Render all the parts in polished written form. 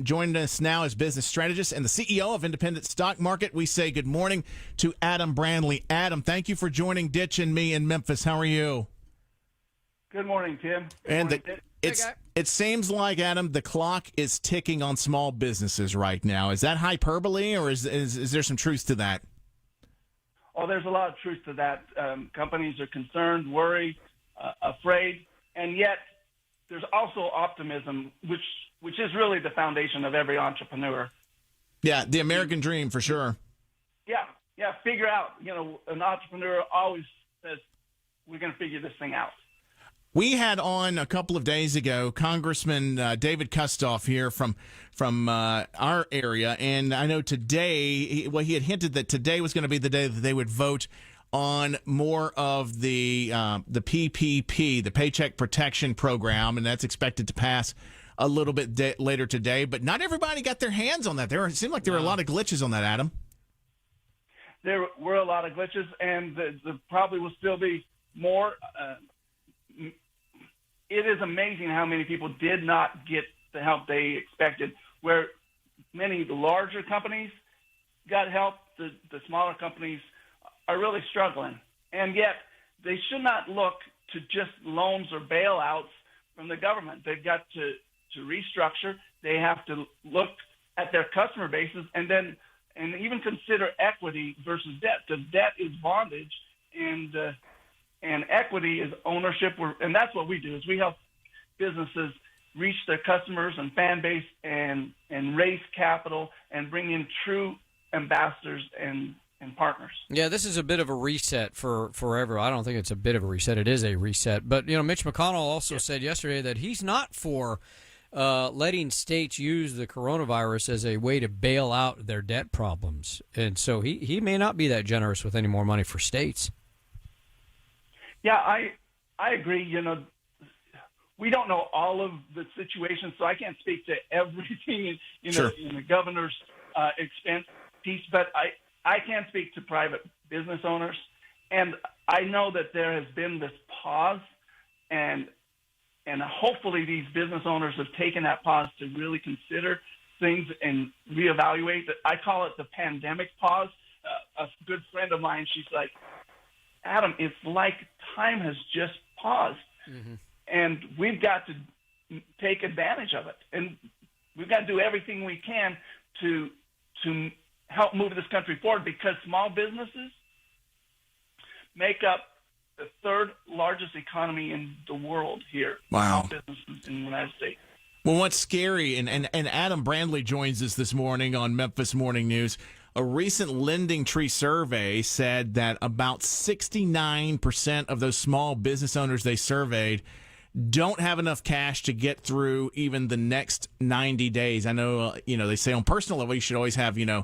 Joining us now is business strategist and the CEO of Independent Stock Market. We say good morning to Adam Brandley. Adam, thank you for joining Ditch and me in Memphis. How are you? Good morning, Tim. It seems like, Adam, the clock is ticking on small businesses right now. Is that hyperbole, or is there some truth to that? Oh, there's a lot of truth to that. Companies are concerned, worried, afraid, and yet there's also optimism, which is really the foundation of every entrepreneur. Yeah, the American dream for sure. Yeah. Figure out. An entrepreneur always says, "We're going to figure this thing out." We had on a couple of days ago Congressman David Kustoff here from our area, and I know today, he had hinted that today was going to be the day that they would vote on more of the PPP, the Paycheck Protection Program, and that's expected to pass a little bit later today. But not everybody got their hands on that. It seemed like there were a lot of glitches on that, Adam. There were a lot of glitches, and there probably will still be more. It is amazing how many people did not get the help they expected, where many of the larger companies got help, the smaller companies are really struggling. And yet they should not look to just loans or bailouts from the government. They've got to restructure. They have to look at their customer bases and even consider equity versus debt, because debt is bondage and equity is ownership. And that's what we do, is we help businesses reach their customers and fan base and raise capital and bring in true ambassadors and partners. Yeah, this is a bit of a reset for forever. I don't think it's a bit of a reset. It is a reset. But, Mitch McConnell also said yesterday that he's not for letting states use the coronavirus as a way to bail out their debt problems. And so he may not be that generous with any more money for states. Yeah, I agree. We don't know all of the situations, so I can't speak to everything in the governor's expense piece, but I can speak to private business owners. And I know that there has been this pause, and hopefully these business owners have taken that pause to really consider things and reevaluate. I call it the pandemic pause. A good friend of mine, she's like, "Adam, it's like time has just paused, and we've got to take advantage of it, and we've got to do everything we can to help move this country forward, because small businesses make up the third largest economy in the world here. Wow. Small businesses in the United States." Well, what's scary, and Adam Brandley joins us this morning on Memphis Morning News. A recent Lending Tree survey said that about 69% of those small business owners they surveyed don't have enough cash to get through even the next 90 days. I know, they say on personal level, you should always have, a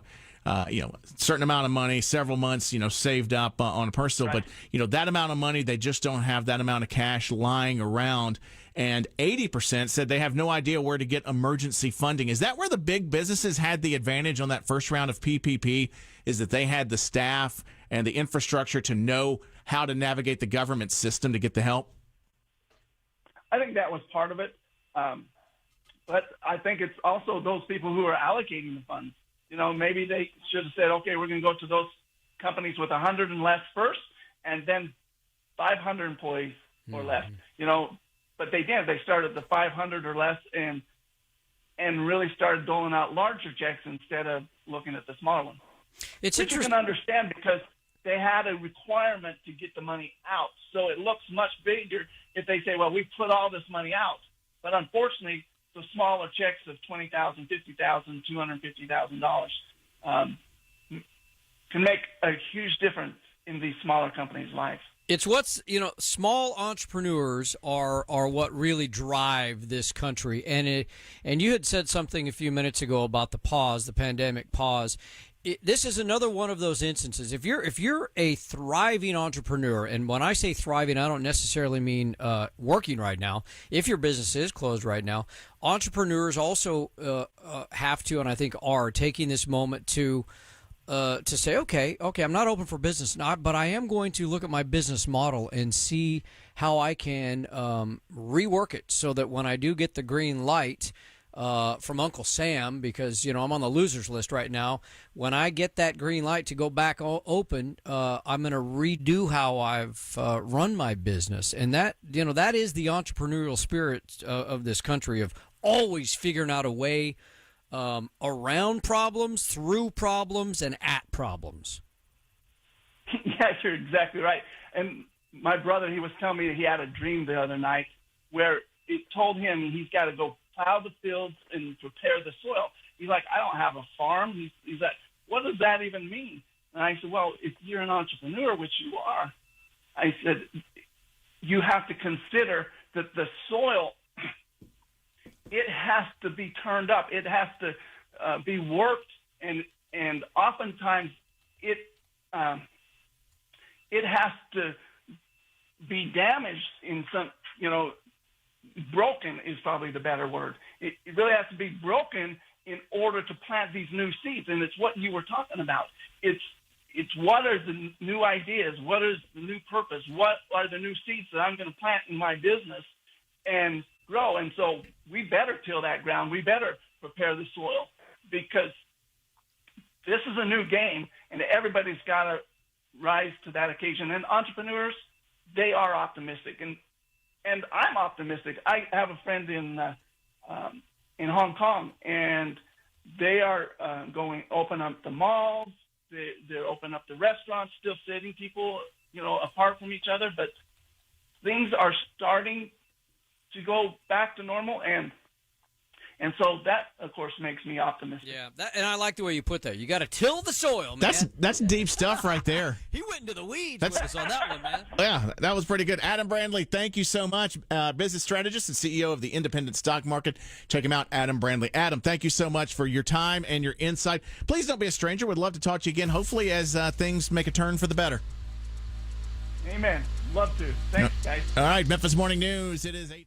certain amount of money, several months, saved up on a personal, right. But, that amount of money, they just don't have that amount of cash lying around. And 80% said they have no idea where to get emergency funding. Is that where the big businesses had the advantage on that first round of PPP, is that they had the staff and the infrastructure to know how to navigate the government system to get the help? I think that was part of it. But I think it's also those people who are allocating the funds. Maybe they should have said, okay, we're going to go to those companies with 100 and less first, and then 500 employees or less. But they did. They started the 500 or less and really started doling out larger checks instead of looking at the smaller one. It's Which you can understand, because they had a requirement to get the money out. So it looks much bigger if they say, well, we put all this money out. But unfortunately, the smaller checks of $20,000, $50,000, $250,000 can make a huge difference in these smaller companies' lives. It's what's, small entrepreneurs are what really drive this country. And you had said something a few minutes ago about the pause, the pandemic pause. This is another one of those instances. If you're a thriving entrepreneur, and when I say thriving, I don't necessarily mean working right now. If your business is closed right now, entrepreneurs also have to, and I think are taking this moment to say, okay, I'm not open for business now, but I am going to look at my business model and see how I can rework it so that when I do get the green light, from Uncle Sam, because I'm on the losers list right now. When I get that green light to go back open, I'm going to redo how I've run my business, and that is the entrepreneurial spirit of this country, of always figuring out a way around problems, through problems, and at problems. Yeah, you're exactly right. And my brother, he was telling me that he had a dream the other night where it told him he's got to go plow the fields and prepare the soil. He's like, I don't have a farm. He's like, what does that even mean? And I said, well, if you're an entrepreneur, which you are, I said, you have to consider that the soil, it has to be turned up. It has to be worked, and oftentimes it has to be damaged in some, broken is probably the better word. It really has to be broken in order to plant these new seeds. And it's what you were talking about. It's what are the new ideas? What is the new purpose? What are the new seeds that I'm going to plant in my business and grow? And so we better till that ground. We better prepare the soil, because this is a new game, and everybody's got to rise to that occasion. And entrepreneurs, they are optimistic, and I'm optimistic. I have a friend in Hong Kong, and they are going open up the malls. They're open up the restaurants, still sitting people apart from each other, but things are starting to go back to normal, and so that, of course, makes me optimistic. Yeah, and I like the way you put that. You got to till the soil, man. That's deep stuff right there. He went into the weeds with us on that one, man. Yeah, that was pretty good. Adam Brandley, thank you so much. Business strategist and CEO of the Independent Stock Market. Check him out, Adam Brandley. Adam, thank you so much for your time and your insight. Please don't be a stranger. We'd love to talk to you again, hopefully as things make a turn for the better. Amen. Love to. Thanks, guys. All right, Memphis Morning News. It is 8.